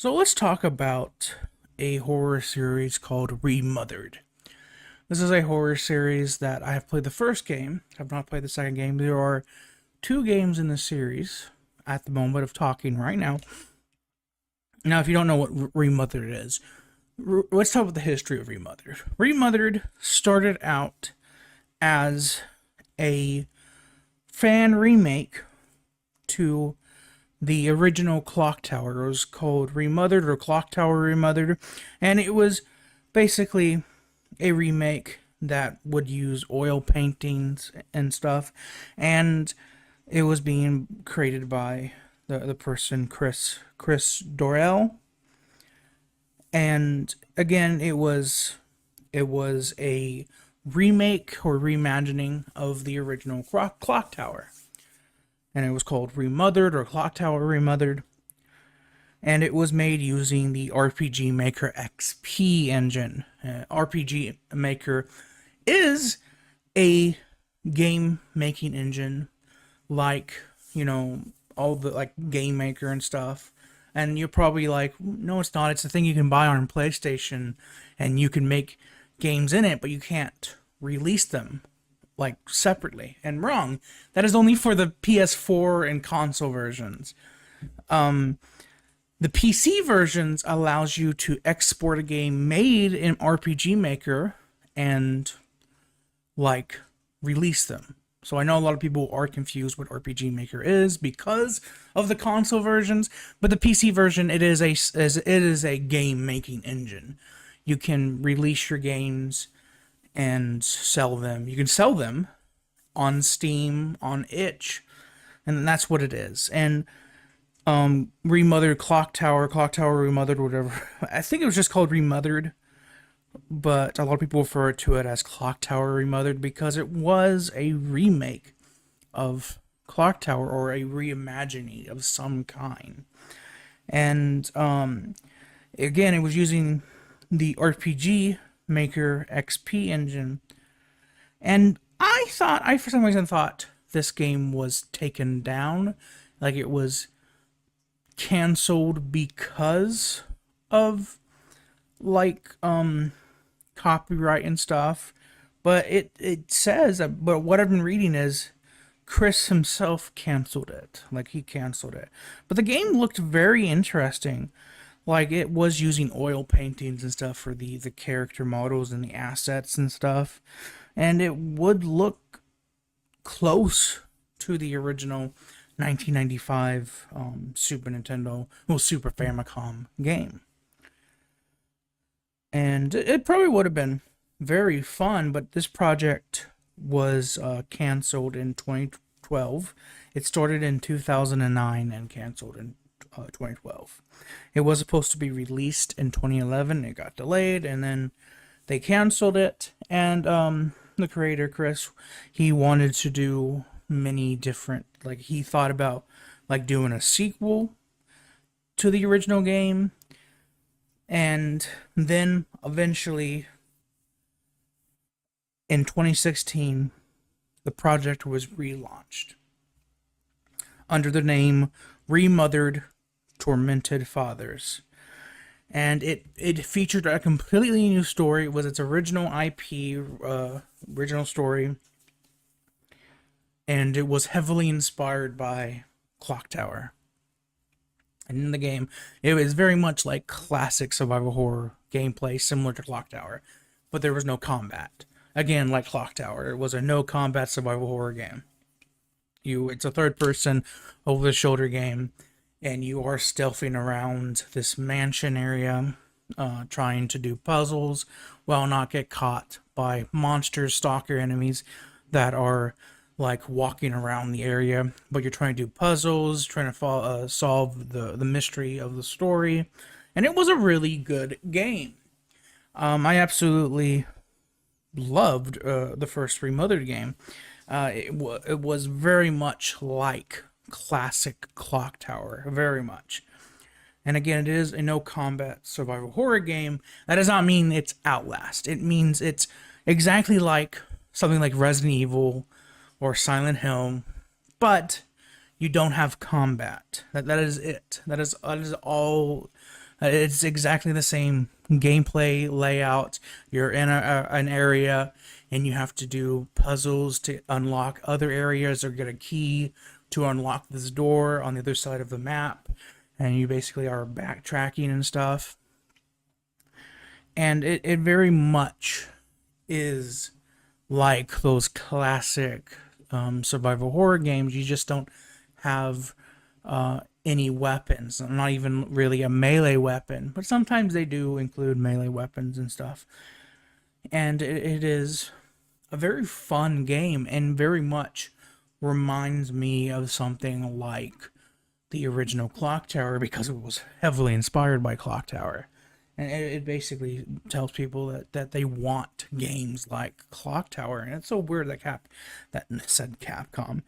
So let's talk about a horror series called Remothered. This is a horror series that I have played the first game. I have not played the second game. There are two games in the series at the moment of talking right now. Now, if you don't know what Remothered is, let's talk about the history of Remothered. Remothered started out as a fan remake to the original Clock Tower. It was called Remothered or Clock Tower Remothered, and it was basically a remake that would use oil paintings and stuff, and it was being created by the person Chris Darril, and again it was a remake or reimagining of the original Clock Tower, and it was called Remothered or Clock Tower Remothered, and it was made using the RPG Maker XP engine. RPG Maker is a game making engine like, all the like Game Maker and stuff. And you're probably like, no, it's not. It's the thing you can buy on PlayStation and you can make games in it, but you can't release them like separately. And wrong. That is only for the PS4 and console versions. The PC versions allows you to export a game made in RPG Maker and like release them. So I know a lot of people are confused what RPG Maker is because of the console versions, but the PC version it is a game making engine. You can release your games and sell them. You can sell them on Steam, on itch, and that's what it is. And Remothered Clock Tower Remothered, whatever. I think it was just called Remothered, but a lot of people refer to it as Clock Tower Remothered because it was a remake of Clock Tower or a reimagining of some kind. And again, it was using the RPG Maker XP engine. And I for some reason thought this game was taken down, like it was canceled because of like copyright and stuff, but it says that, but what I've been reading is Chris himself canceled it, like he canceled it. But the game looked very interesting, like it was using oil paintings and stuff for the character models and the assets and stuff, and it would look close to the original 1995 Super Famicom game. And it probably would have been very fun, but this project was canceled in 2012. It started in 2009 and canceled in 2012. It was supposed to be released in 2011. It got delayed, and then they canceled it. And the creator, Chris, he wanted to do many different, like he thought about like doing a sequel to the original game, and then eventually in 2016 the project was relaunched under the name Remothered Tormented Fathers, and it featured a completely new story. It was its original IP, original story, and it was heavily inspired by Clock Tower. And in the game, it was very much like classic survival horror gameplay, similar to Clock Tower, but there was no combat. Again, like Clock Tower, it was a no combat survival horror game. It's a third person, over the shoulder game, and you are stealthing around this mansion area, trying to do puzzles while not get caught by monsters, stalker enemies that are like walking around the area, but you're trying to do puzzles, trying to solve the mystery of the story, and it was a really good game. I absolutely loved the first Remothered game. It was very much like classic Clock Tower, very much. And again, it is a no combat survival horror game. That does not mean it's Outlast. It means it's exactly like something like Resident Evil or Silent Hill, but you don't have combat. That is it. That is all It's exactly the same gameplay layout. You're in an area, and you have to do puzzles to unlock other areas or get a key to unlock this door on the other side of the map. And you basically are backtracking and stuff. And it very much is like those classic survival horror games. You just don't have any weapons, not even really a melee weapon, but sometimes they do include melee weapons and stuff. And it is a very fun game and very much reminds me of something like the original Clock Tower, because it was heavily inspired by Clock Tower. And it basically tells people that they want games like Clock Tower. And it's so weird that said Capcom.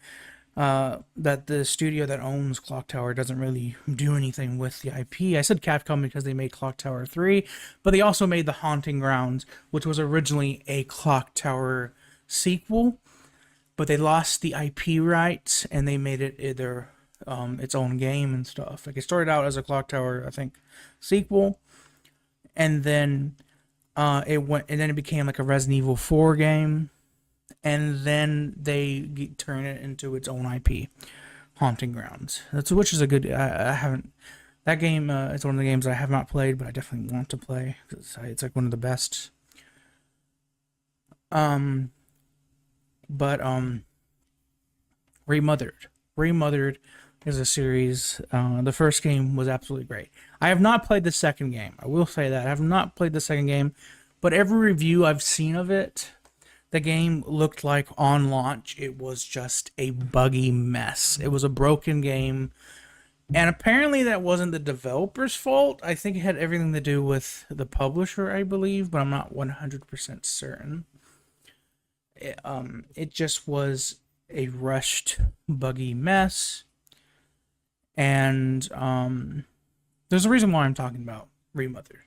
That the studio that owns Clock Tower doesn't really do anything with the IP. I said Capcom because they made Clock Tower 3, but they also made The Haunting Grounds, which was originally a Clock Tower sequel, but they lost the IP rights and they made it either its own game and stuff. Like, it started out as a Clock Tower, I think, sequel, and then it became like a Resident Evil 4 game, and then they turn it into its own IP, Haunting Grounds. Which is a good. I haven't. That game is one of the games I have not played, but I definitely want to play. It's like one of the best. Remothered is a series. The first game was absolutely great. I have not played the second game. I will say that I have not played the second game, but every review I've seen of it, the game looked like on launch it was just a buggy mess. It was a broken game, and apparently that wasn't the developer's fault. I think it had everything to do with the publisher, I believe, but I'm not 100% certain. It just was a rushed, buggy mess, and there's a reason why I'm talking about Remothered.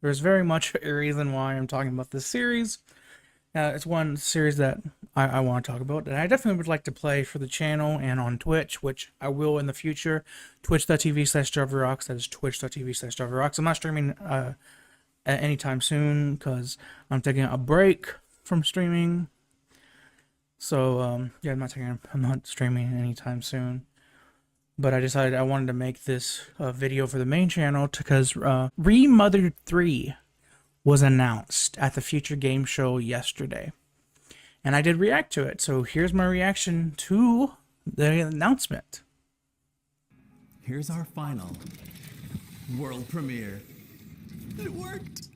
There's very much a reason why I'm talking about this series. It's one series that I want to talk about, and I definitely would like to play for the channel and on Twitch, which I will in the future. Twitch.tv/JarvilRocks. That is Twitch.tv/JarvilRocks. I'm not streaming anytime soon because I'm taking a break from streaming. So yeah, I'm not streaming anytime soon. But I decided I wanted to make this video for the main channel because Remothered 3 was announced at the Future Game Show yesterday, and I did react to it. So here's my reaction to the announcement. Here's our final world premiere. It worked.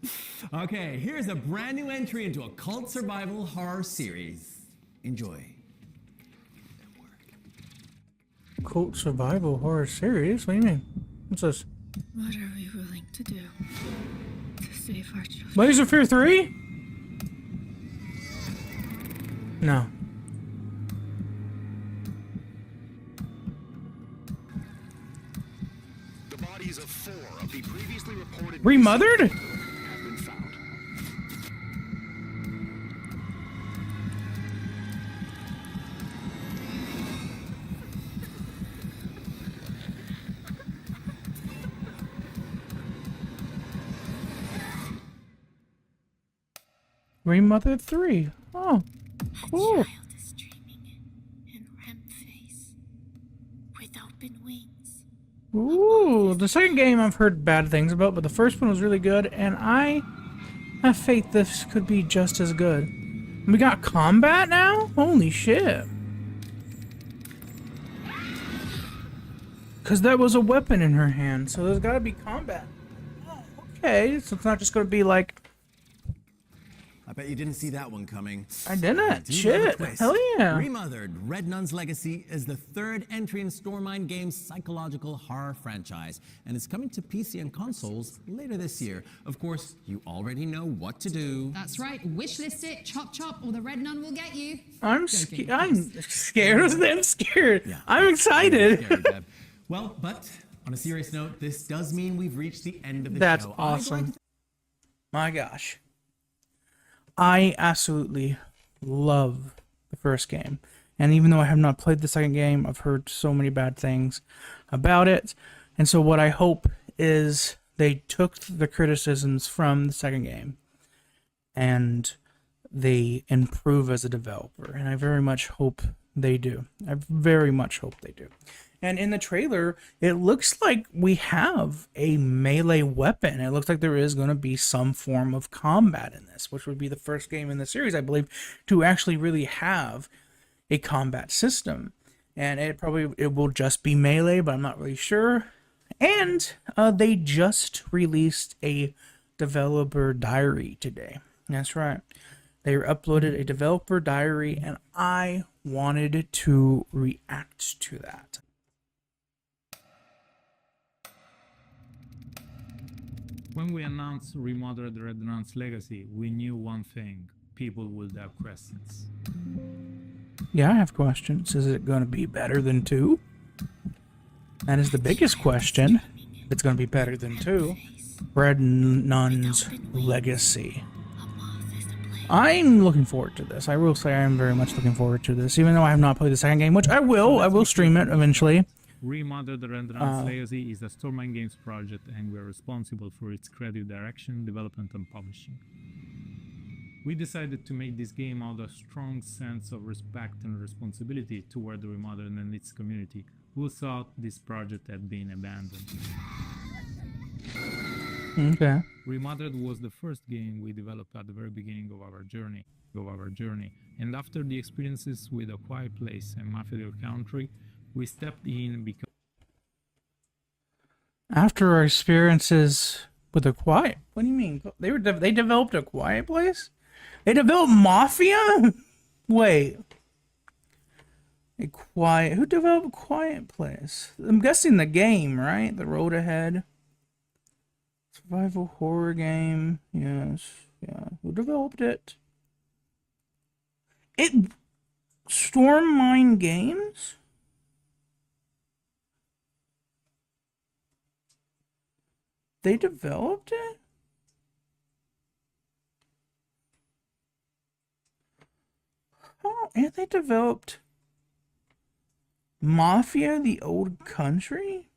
Okay, here's a brand new entry into a cult survival horror series. Enjoy. Cult survival horror series? What do you mean? What's this? What are we willing to do to save our children? Layers of Fear 3? No. The bodies of 4 of the previously reported Remothered? have been found. Remothered 3. Oh, cool. A child is dreaming in REM phase with open wings. Ooh, the second game I've heard bad things about, but the first one was really good, and I have faith this could be just as good. We got combat now? Holy shit. Because that was a weapon in her hand, so there's gotta be combat. Oh, okay, so it's not just gonna be like... I bet you didn't see that one coming. I didn't. Do you love a Shit. twist? Hell yeah. Remothered, Red Nun's Legacy is the third entry in Stormind Games' psychological horror franchise, and it's coming to PC and consoles later this year. Of course, you already know what to do. That's right. Wishlist it, chop chop, or the Red Nun will get you. I'm scared. I'm scared. I'm scared. Yeah. I'm excited. Scary, Deb. Well, but on a serious note, this does mean we've reached the end of the That's show. awesome. My gosh. I absolutely love the first game. And even though I have not played the second game, I've heard so many bad things about it. And so what I hope is they took the criticisms from the second game and they improve as a developer, and I very much hope they do. I very much hope they do. And in the trailer, it looks like we have a melee weapon. It looks like there is going to be some form of combat in this, which would be the first game in the series, I believe, to actually really have a combat system. And it will just be melee, but I'm not really sure. And they just released a developer diary today. That's right. They uploaded a developer diary, and I wanted to react to that. When we announced Remothered Rednun's Legacy, we knew one thing: people would have questions. Yeah, I have questions. Is it going to be better than 2? That is the biggest question. If it's going to be better than 2. Red Nun's Legacy. I'm looking forward to this. I will say I am very much looking forward to this, even though I have not played the second game, which I will. I will stream it eventually. Remothered Rednun's Legacy is a Stormind Games project, and we're responsible for its creative direction, development, and publishing. We decided to make this game out of a strong sense of respect and responsibility toward the Remothered and its community, who thought this project had been abandoned. Okay. Remothered was the first game we developed at the very beginning of our journey, and after the experiences with A Quiet Place and Remothered Country, we stepped in because After our experiences with A Quiet, what do you mean? They developed A Quiet Place? They developed Mafia? Wait. Who developed A Quiet Place? I'm guessing the game, right? The Road Ahead. Survival horror game. Yes. Yeah. Who developed it? Stormind Games? They developed it? Oh, and they developed Mafia, the Old Country?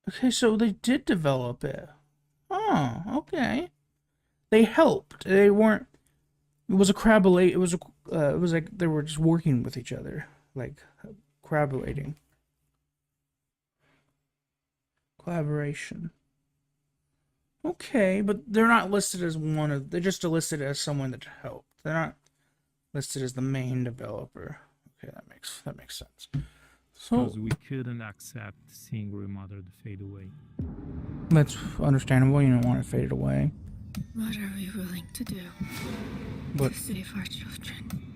Okay, so they did develop it. Oh, okay. They helped. They weren't. It was a crabulate. It was like they were just working with each other, like crabulating. Collaboration. Okay, but they're not listed as one of. They're just listed as someone that helped. They're not listed as the main developer. Okay, that makes sense. So we couldn't accept seeing Remothered fade away. that's understandable. You don't want it faded away. What are we willing to do But to save our children?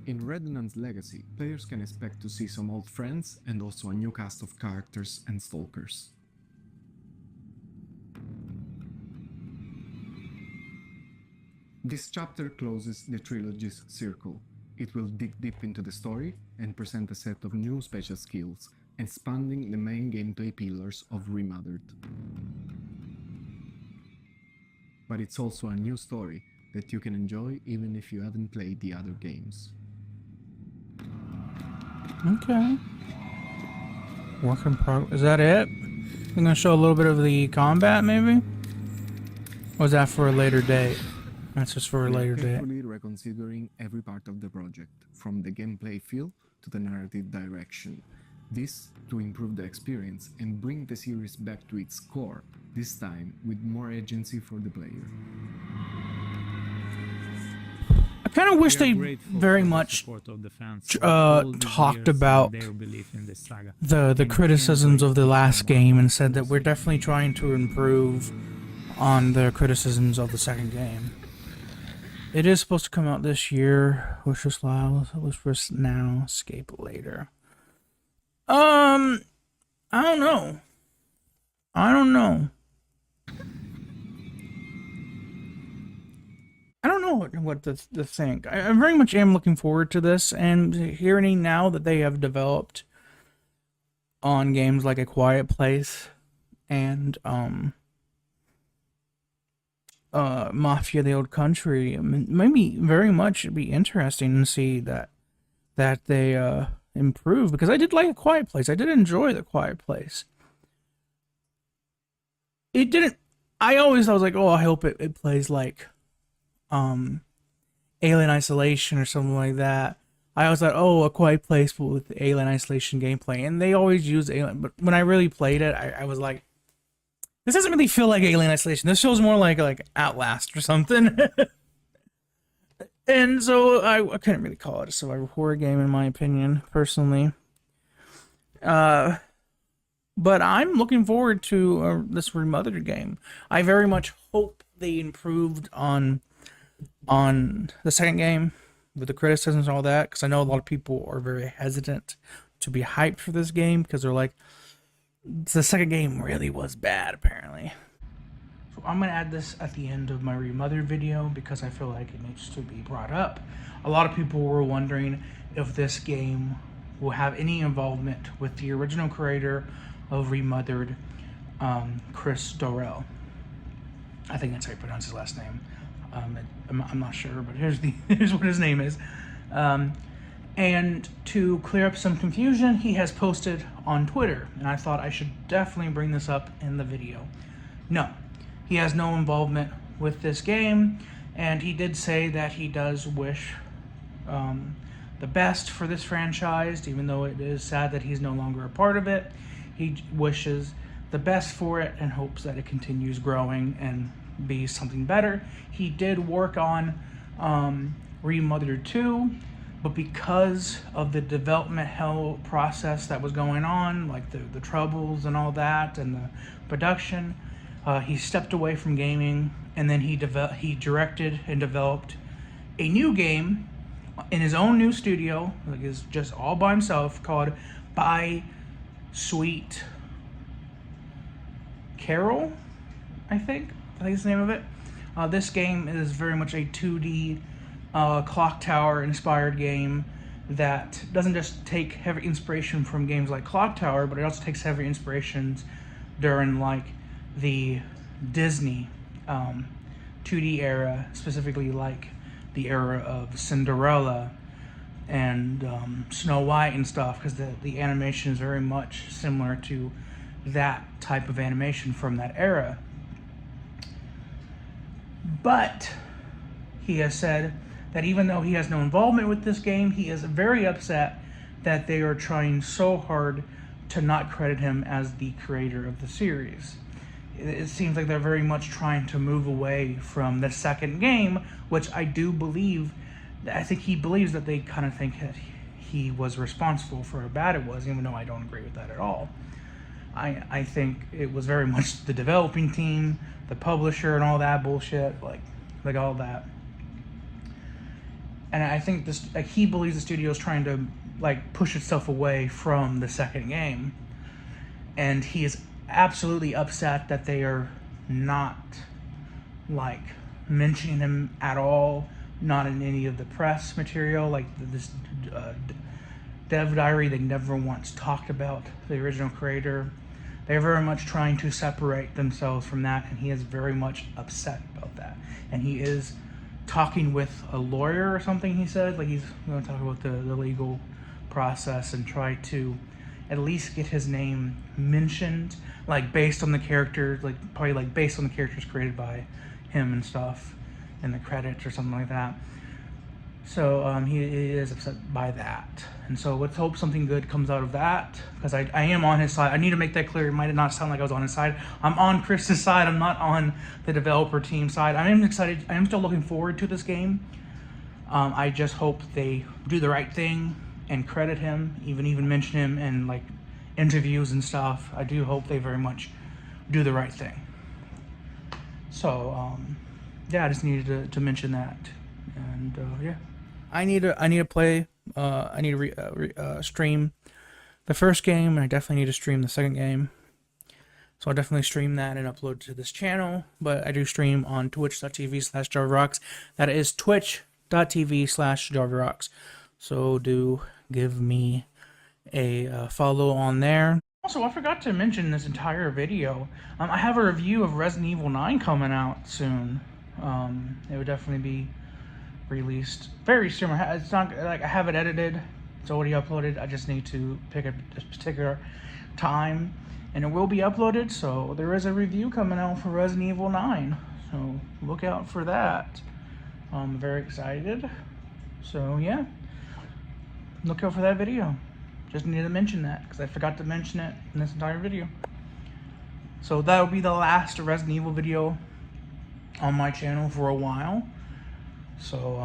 In Rednun's Legacy, players can expect to see some old friends and also a new cast of characters and stalkers. This chapter closes the trilogy's circle. It will dig deep into the story and present a set of new special skills, expanding the main gameplay pillars of Remothered. But it's also a new story that you can enjoy even if you haven't played the other games. okay. Work in progress. Is that it? I'm gonna show a little bit of the combat, maybe. Or is that for a later date? That's just for a later date. Carefully reconsidering every part of the project, from the gameplay feel to the narrative direction. This to improve the experience and bring the series back to its core, this time with more agency for the player. I kind of wish We are they grateful very for the much support of the fans for all these talked years about and their belief in this saga. the And criticisms can't of the wait last for game more and said that we're definitely trying to improve on the criticisms of the second game. It is supposed to come out this year. Wish us now, escape later. I don't know. I don't know what to think. I very much am looking forward to this, and hearing now that they have developed on games like A Quiet Place and Mafia the Old Country, maybe very much it'd be interesting to see that they improve, because I did like A Quiet Place. I did enjoy The Quiet Place. It didn't. I was like, oh, I hope it plays like Alien Isolation or something like that. I always thought, oh, A Quiet Place with the Alien Isolation gameplay, and they always use Alien. But when I really played it, I was like, this doesn't really feel like Alien Isolation. This feels more like Outlast or something. And so I couldn't really call it a survival horror game in my opinion, personally. But I'm looking forward to this Remothered game. I very much hope they improved on the second game with the criticisms and all that, because I know a lot of people are very hesitant to be hyped for this game because they're like, the second game really was bad, apparently. So I'm going to add this at the end of my Remothered video because I feel like it needs to be brought up. A lot of people were wondering if this game will have any involvement with the original creator of Remothered, Chris Darril. I think that's how you pronounce his last name. I'm not sure, but here's what his name is. And to clear up some confusion, he has posted on Twitter, and I thought I should definitely bring this up in the video. No, he has no involvement with this game, and he did say that he does wish the best for this franchise, even though it is sad that he's no longer a part of it. He wishes the best for it and hopes that it continues growing and be something better. He did work on Remothered 2, but because of the development hell process that was going on, like the troubles and all that, and the production, he stepped away from gaming, and then he directed and developed a new game in his own new studio, like is just all by himself, called By Sweet Carol, I think is the name of it. This game is very much a 2D Clock Tower inspired game that doesn't just take heavy inspiration from games like Clock Tower, but it also takes heavy inspirations during like the Disney 2D era, specifically like the era of Cinderella and Snow White and stuff, because the animation is very much similar to that type of animation from that era. But he has said that even though he has no involvement with this game, he is very upset that they are trying so hard to not credit him as the creator of the series. It seems like they're very much trying to move away from the second game, which I do believe, I think he believes that they kind of think that he was responsible for how bad it was, even though I don't agree with that at all. I think it was very much the developing team, the publisher, and all that bullshit, like all that. And I think this, like, he believes the studio is trying to like push itself away from the second game, and he is absolutely upset that they are not like mentioning him at all, not in any of the press material, like this dev diary. They never once talked about the original creator. They're very much trying to separate themselves from that, and he is very much upset about that. And he is talking with a lawyer or something, he said. Like, he's going to talk about the legal process and try to at least get his name mentioned, like based on the characters, like probably like based on the characters created by him and stuff in the credits or something like that. So he is upset by that, and so let's hope something good comes out of that, because I am on his side. I need to make that clear. It might not sound like I was on his side. I'm on Chris's side. I'm not on the developer team side. I am excited. I am still looking forward to this game. I just hope they do the right thing and credit him, even mention him in like interviews and stuff. I do hope they very much do the right thing. So yeah, I just needed to mention that, and yeah. I need to play. I need to stream the first game, and I definitely need to stream the second game. So I'll definitely stream that and upload to this channel. But I do stream on twitch.tv/JarVrocks. That is twitch.tv/JarVrocks. So do give me a follow on there. Also, I forgot to mention this entire video. I have a review of Resident Evil 9 coming out soon. It would definitely be released very soon. It's not like I have it edited It's already uploaded. I just need to pick a particular time, and it will be uploaded. So there is a review coming out for Resident Evil 9. So look out for that. I'm very excited. So yeah, look out for that video. Just needed to mention that because I forgot to mention it in this entire video. So that will be the last Resident Evil video on my channel for a while. So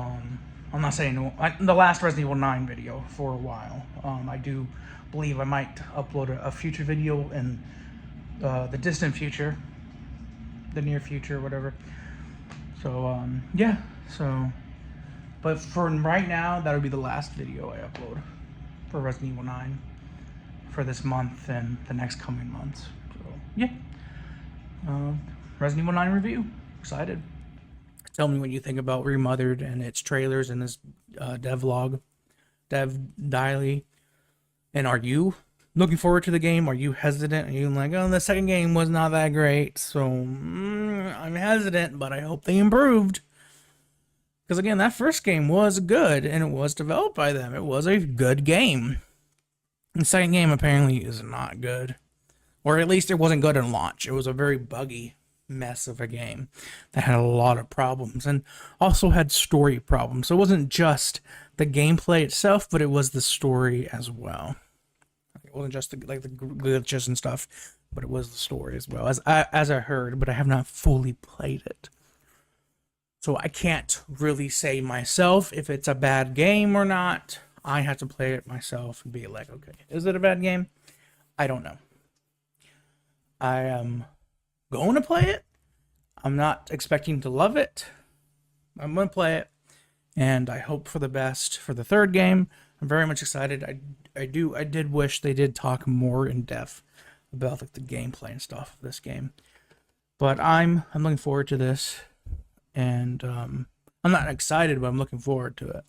I'm not saying the last Resident Evil 9 video for a while. I do believe I might upload a future video in the distant future, the near future, whatever. So yeah. So, but for right now, that'll be the last video I upload for Resident Evil 9 for this month and the next coming months. So yeah. Resident Evil 9 review. Excited. Tell me what you think about Remothered and its trailers and this devlog, dev daily. And are you looking forward to the game? Are you hesitant? Are you like, oh, the second game was not that great, so I'm hesitant, but I hope they improved. Because again, that first game was good, and it was developed by them. It was a good game. The second game apparently is not good. Or at least it wasn't good in launch. It was a very buggy mess of a game that had a lot of problems and also had story problems. So it wasn't just the gameplay itself, but it was the story as well. It wasn't just the glitches and stuff, but it was the story as well, as I heard, but I have not fully played it. So I can't really say myself if it's a bad game or not. I have to play it myself and be like, okay, is it a bad game? I don't know. I am going to play it. I'm not expecting to love it. I'm going to play it, and I hope for the best for the third game. I'm very much excited. I did wish they did talk more in depth about like the gameplay and stuff of this game. But I'm looking forward to this, and I'm not excited, but I'm looking forward to it.